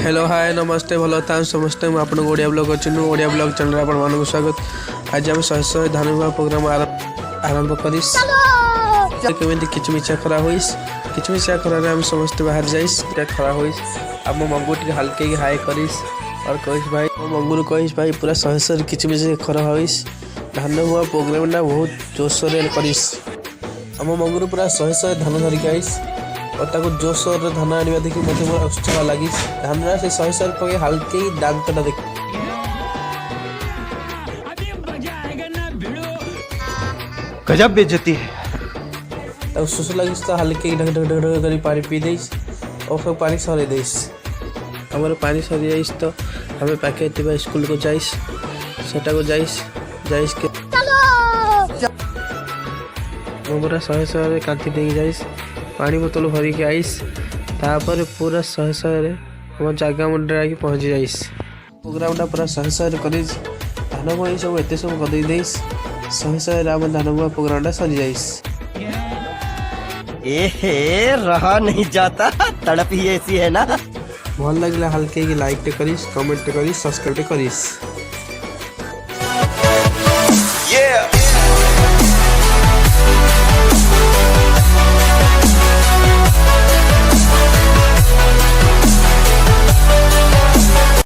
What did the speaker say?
Hello hi नमस्ते भल था समस्ते मुझे ओडिया ब्लॉग अच्छी ओडिया ब्लॉग चैनल आपण मानक स्वागत। आज आम शहे शहे धान बुआ प्रोग्राम आरंभ करिस केमी किचमिचा खरा होइस किचमिचा खरारे आम समस्ते बाहर जाइस खरा होइस आम मंगू टे हल्के हाय करिस और कहिस भाई मंगू कहिस भाई पूरा शहे शहे किचमिचा खरा होइस धान बुआ प्रोग्राम ना बहुत जोशोर करिस आम मंगू पूरा शहे शहे धान धरिक आइस और ताको जोशोर धान आने देखिए मत मोर उत्साह लगी धान से शहे शहे पके हल्के दागटा देख गजब बेइज्जती है। ताको सुस लगी तो हल्के ढक ढक ढक कर पानी पी देस और फिर पानी सरी देस हमर पानी सरी जाइस तो हमें पाके तिबा स्कूल को जाइस सेटा को जाइस जाइस के मोरा शहे शहे कांति दे जाइस पानी बोतल भर के आइस तापर पूरा शहे शहे हम जगह मुंडे आके पहुँच जाइस प्रोग्रामटा पूरा शहे शहे कर धान बुआ सब एत सब कर शहे शहे आम धान बुआ प्रोग्रामटा सरी जाइस रहा नहीं जाता तड़प ही ऐसी है ना। भल लगे हल्के लाइक करिस कमेंट करिस सब्सक्राइब करिस।